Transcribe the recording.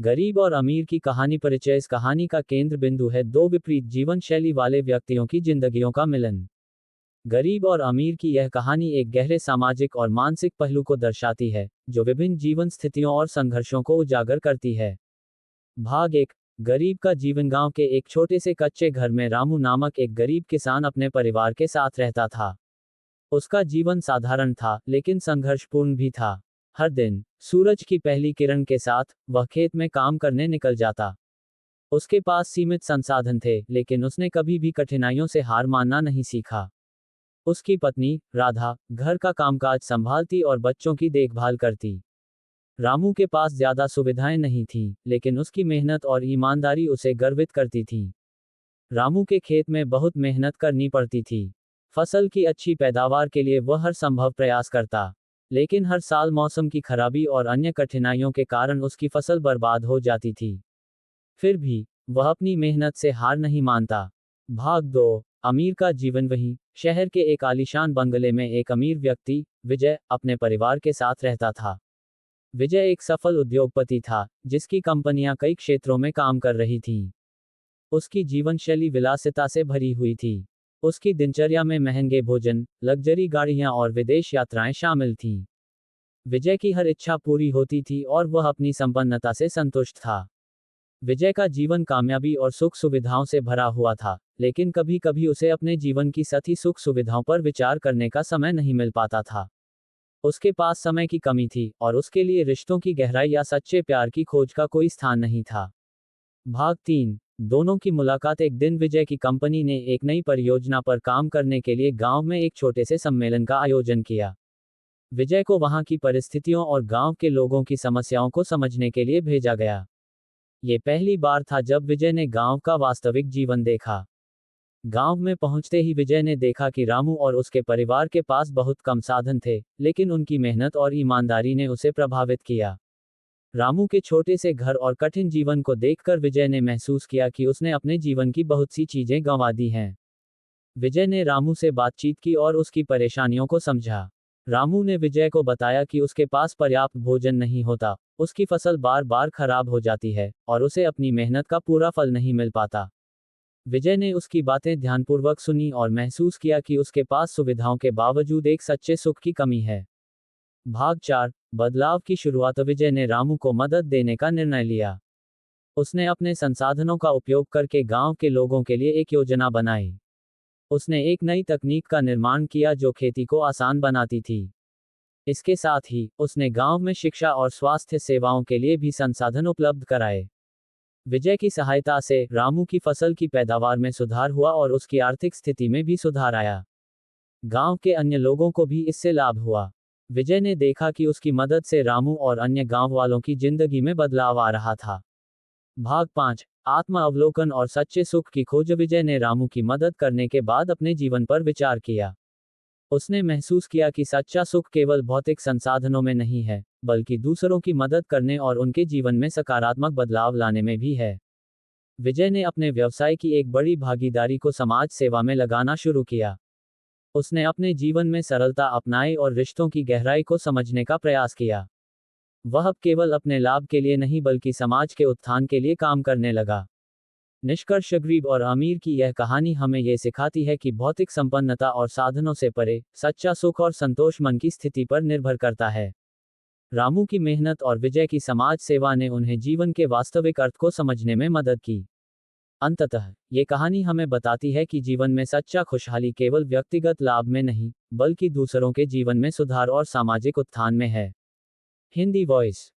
गरीब और अमीर की कहानी परिचय। इस कहानी का केंद्र बिंदु है दो विपरीत जीवन शैली वाले व्यक्तियों की जिंदगियों का मिलन। गरीब और अमीर की यह कहानी एक गहरे सामाजिक और मानसिक पहलू को दर्शाती है, जो विभिन्न जीवन स्थितियों और संघर्षों को उजागर करती है। भाग एक। गरीब का जीवन। गांव के एक छोटे से कच्चे घर में रामू नामक एक गरीब किसान अपने परिवार के साथ रहता था। उसका जीवन साधारण था, लेकिन संघर्षपूर्ण भी था। हर दिन सूरज की पहली किरण के साथ वह खेत में काम करने निकल जाता। उसके पास सीमित संसाधन थे, लेकिन उसने कभी भी कठिनाइयों से हार मानना नहीं सीखा। उसकी पत्नी राधा घर का कामकाज संभालती और बच्चों की देखभाल करती। रामू के पास ज्यादा सुविधाएं नहीं थीं, लेकिन उसकी मेहनत और ईमानदारी उसे गर्वित करती थी। रामू के खेत में बहुत मेहनत करनी पड़ती थी। फसल की अच्छी पैदावार के लिए वह हर संभव प्रयास करता, लेकिन हर साल मौसम की खराबी और अन्य कठिनाइयों के कारण उसकी फसल बर्बाद हो जाती थी। फिर भी वह अपनी मेहनत से हार नहीं मानता। भाग दो। अमीर का जीवन। वहीं शहर के एक आलीशान बंगले में एक अमीर व्यक्ति, विजय, अपने परिवार के साथ रहता था। विजय एक सफल उद्योगपति था, जिसकी कंपनियां कई क्षेत्रों में काम कर रही थीं। उसकी जीवनशैली विलासिता से भरी हुई थी। उसकी दिनचर्या में महंगे भोजन, लग्जरी गाड़ियां और विदेश यात्राएं शामिल थीं। विजय की हर इच्छा पूरी होती थी और वह अपनी संपन्नता से संतुष्ट था। विजय का जीवन कामयाबी और सुख सुविधाओं से भरा हुआ था, लेकिन कभी कभी उसे अपने जीवन की सभी सुख सुविधाओं पर विचार करने का समय नहीं मिल पाता था। उसके पास समय की कमी थी, और उसके लिए रिश्तों की गहराई या सच्चे प्यार की खोज का कोई स्थान नहीं था। भाग 3। दोनों की मुलाकात। एक दिन विजय की कंपनी ने एक नई परियोजना पर काम करने के लिए गांव में एक छोटे से सम्मेलन का आयोजन किया। विजय को वहां की परिस्थितियों और गांव के लोगों की समस्याओं को समझने के लिए भेजा गया। ये पहली बार था जब विजय ने गांव का वास्तविक जीवन देखा। गांव में पहुंचते ही विजय ने देखा कि रामू और उसके परिवार के पास बहुत कम साधन थे, लेकिन उनकी मेहनत और ईमानदारी ने उसे प्रभावित किया। रामू के छोटे से घर और कठिन जीवन को देखकर विजय ने महसूस किया कि उसने अपने जीवन की बहुत सी चीजें गंवा दी हैं। विजय ने रामू से बातचीत की और उसकी परेशानियों को समझा। रामू ने विजय को बताया कि उसके पास पर्याप्त भोजन नहीं होता, उसकी फसल बार बार खराब हो जाती है, और उसे अपनी मेहनत का पूरा फल नहीं मिल पाता। विजय ने उसकी बातें ध्यानपूर्वक सुनी और महसूस किया कि उसके पास सुविधाओं के बावजूद एक सच्चे सुख की कमी है। भाग 4। बदलाव की शुरुआत। विजय ने रामू को मदद देने का निर्णय लिया। उसने अपने संसाधनों का उपयोग करके गांव के लोगों के लिए एक योजना बनाई। उसने एक नई तकनीक का निर्माण किया जो खेती को आसान बनाती थी। इसके साथ ही उसने गांव में शिक्षा और स्वास्थ्य सेवाओं के लिए भी संसाधन उपलब्ध कराए। विजय की सहायता से रामू की फसल की पैदावार में सुधार हुआ और उसकी आर्थिक स्थिति में भी सुधार आया। गांव के अन्य लोगों को भी इससे लाभ हुआ। विजय ने देखा कि उसकी मदद से रामू और अन्य गांव वालों की जिंदगी में बदलाव आ रहा था। भाग 5। आत्म अवलोकन और सच्चे सुख की खोज। विजय ने रामू की मदद करने के बाद अपने जीवन पर विचार किया। उसने महसूस किया कि सच्चा सुख केवल भौतिक संसाधनों में नहीं है, बल्कि दूसरों की मदद करने और उनके जीवन में सकारात्मक बदलाव लाने में भी है। विजय ने अपने व्यवसाय की एक बड़ी भागीदारी को समाज सेवा में लगाना शुरू किया। उसने अपने जीवन में सरलता अपनाई और रिश्तों की गहराई को समझने का प्रयास किया। वह अब केवल अपने लाभ के लिए नहीं बल्कि समाज के उत्थान के लिए काम करने लगा। निष्कर्ष। गरीब और अमीर की यह कहानी हमें यह सिखाती है कि भौतिक संपन्नता और साधनों से परे सच्चा सुख और संतोष मन की स्थिति पर निर्भर करता है। रामू की मेहनत और विजय की समाज सेवा ने उन्हें जीवन के वास्तविक अर्थ को समझने में मदद की। अंततः ये कहानी हमें बताती है कि जीवन में सच्चा खुशहाली केवल व्यक्तिगत लाभ में नहीं, बल्कि दूसरों के जीवन में सुधार और सामाजिक उत्थान में है। हिंदी वॉइस।